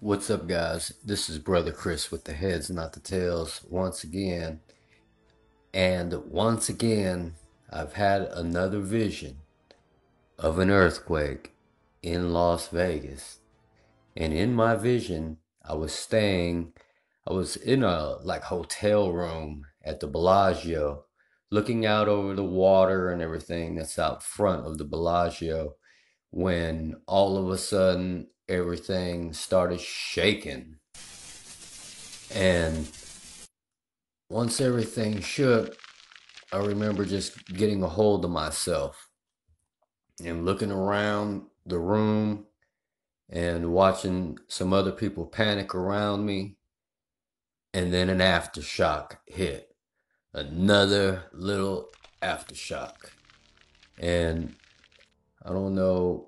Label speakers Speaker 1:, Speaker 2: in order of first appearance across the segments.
Speaker 1: What's up, guys? This is Brother Chris with the heads, not the tails, once again. And once again, I've had another vision of an earthquake in Las Vegas. And in my vision, I was in a hotel room at the Bellagio, looking out over the water and everything that's out front of the Bellagio, when all of a sudden everything started shaking. And once everything shook, I remember just getting a hold of myself and looking around the room and watching some other people panic around me. And then an aftershock hit. Another little aftershock. And I don't know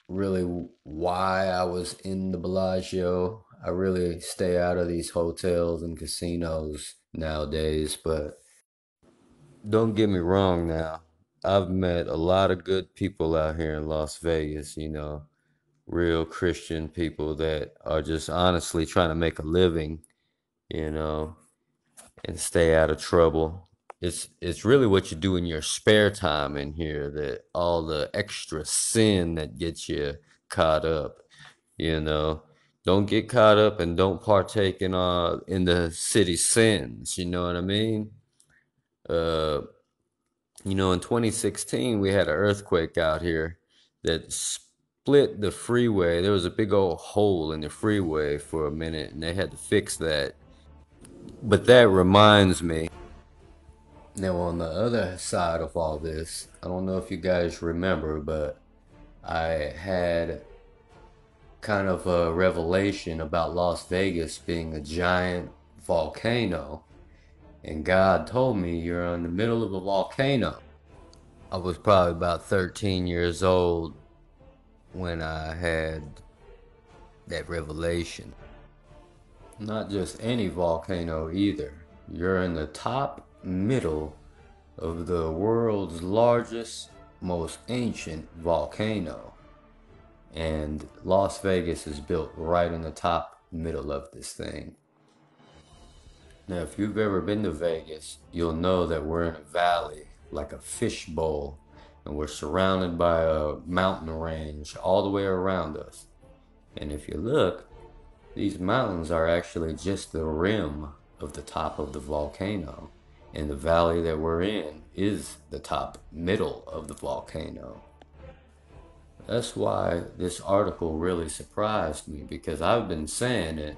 Speaker 1: really why I was in the Bellagio. I really stay out of these hotels and casinos nowadays, but don't get me wrong now. I've met a lot of good people out here in Las Vegas, real Christian people that are just honestly trying to make a living, you know, and stay out of trouble. It's really what you do in your spare time in here, that all the extra sin that gets you caught up, you know. Don't get caught up and don't partake in the city sins, you know what I mean? Uh in 2016 we had an earthquake out here that split the freeway. There was a big old hole in the freeway for a minute and they had to fix that. But that reminds me, now, on the other side of all this, I don't know if you guys remember, but I had kind of a revelation about Las Vegas being a giant volcano. And God told me you're in the middle of a volcano. I was probably about 13 years old when I had that revelation. Not just any volcano either. You're in the top middle of the world's largest, most ancient volcano. And Las Vegas is built right in the top middle of this thing. Now, if you've ever been to Vegas, you'll know that we're in a valley, like a fishbowl, and we're surrounded by a mountain range all the way around us. And if you look, these mountains are actually just the rim of the top of the volcano. And the valley that we're in is the top middle of the volcano. That's why this article really surprised me, because I've been saying it,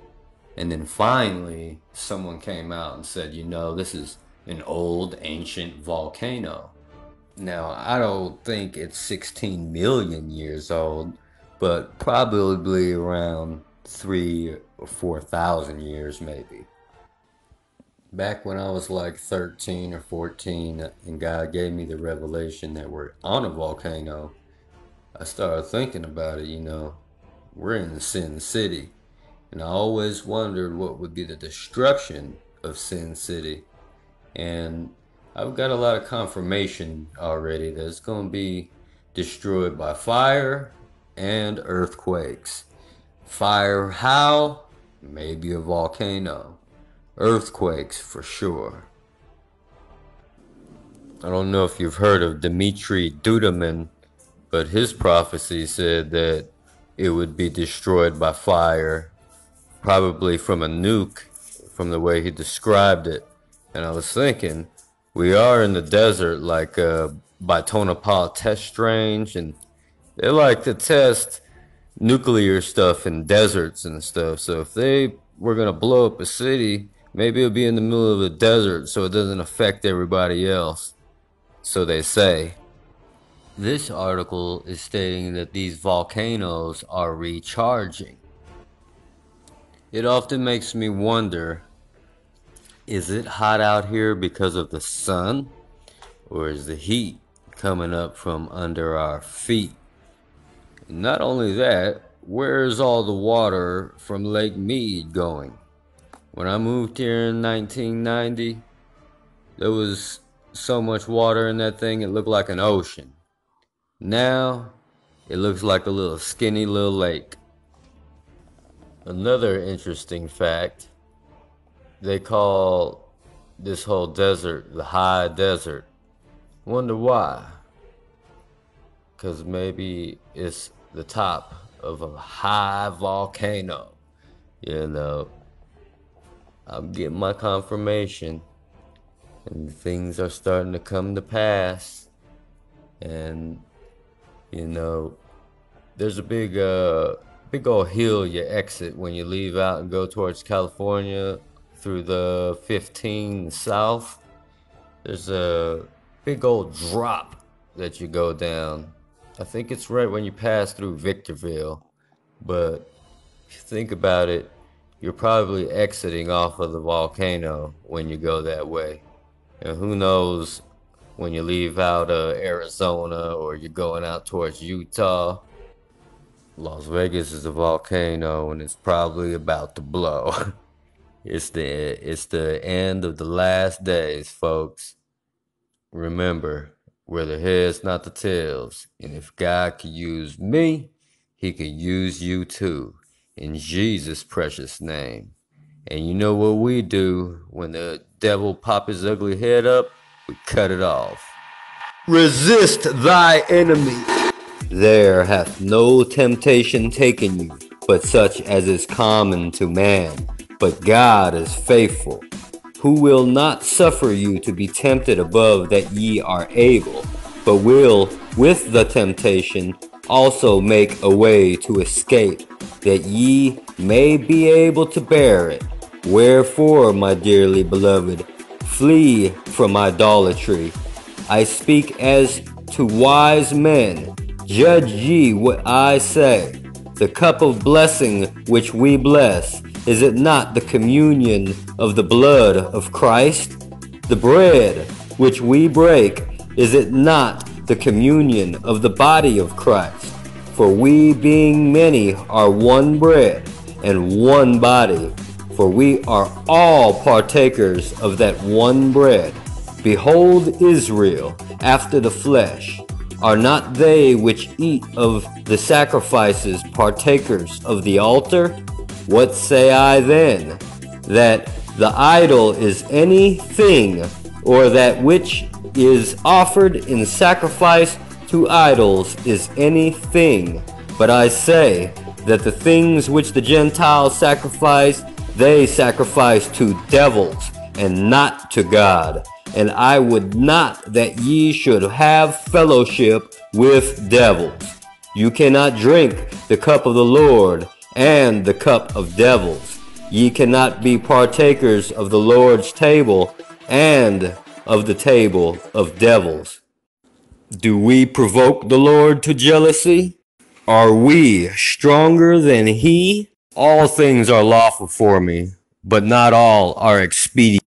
Speaker 1: and then finally someone came out and said, this is an old ancient volcano. Now, I don't think it's 16 million years old, but probably around 3 or 4,000 years maybe. Back when I was like 13 or 14 and God gave me the revelation that we're on a volcano, I started thinking about it. We're in Sin City. And I always wondered what would be the destruction of Sin City. And I've got a lot of confirmation already that it's going to be destroyed by fire and earthquakes. Fire, how? Maybe a volcano. Earthquakes, for sure. I don't know if you've heard of Dmitri Duduman, but his prophecy said that it would be destroyed by fire, probably from a nuke, from the way he described it. And I was thinking, we are in the desert, like by Tonopah Test Range, and they like to test nuclear stuff in deserts and stuff. So if they were going to blow up a city, maybe it'll be in the middle of a desert so it doesn't affect everybody else. So they say. This article is stating that these volcanoes are recharging. It often makes me wonder, is it hot out here because of the sun? Or is the heat coming up from under our feet? Not only that, where's all the water from Lake Mead going? When I moved here in 1990, there was so much water in that thing it looked like an ocean. Now, it looks like a little skinny little lake. Another interesting fact, they call this whole desert the high desert. Wonder why? Because maybe it's the top of a high volcano. You know, I'm getting my confirmation, and things are starting to come to pass. And, you know, there's a big old hill you exit when you leave out and go towards California through the 15 south. There's a big old drop that you go down. I think it's right when you pass through Victorville. But if you think about it, you're probably exiting off of the volcano when you go that way. And who knows when you leave out Arizona or you're going out towards Utah. Las Vegas is a volcano and it's probably about to blow. It's the end of the last days, folks. Remember, we're the heads, not the tails. And if God can use me, he can use you too. In Jesus' precious name. And you know what we do when the devil pop his ugly head up? We cut it off. Resist thy enemy. There hath no temptation taken you, but such as is common to man. But God is faithful, who will not suffer you to be tempted above that ye are able, but will with the temptation also make a way to escape, that ye may be able to bear it. Wherefore, my dearly beloved, flee from idolatry. I speak as to wise men. Judge ye what I say. The cup of blessing which we bless, is it not the communion of the blood of Christ? The bread which we break, is it not the communion of the body of Christ? For we being many are one bread and one body, for we are all partakers of that one bread. Behold Israel after the flesh. Are not they which eat of the sacrifices partakers of the altar? What say I then? That the idol is anything, or that which is offered in sacrifice to idols is anything. But I say that the things which the Gentiles sacrifice, they sacrifice to devils, and not to God. And I would not that ye should have fellowship with devils. You cannot drink the cup of the Lord and the cup of devils. Ye cannot be partakers of the Lord's table and of the table of devils. Do we provoke the Lord to jealousy? Are we stronger than he? All things are lawful for me, but not all are expedient.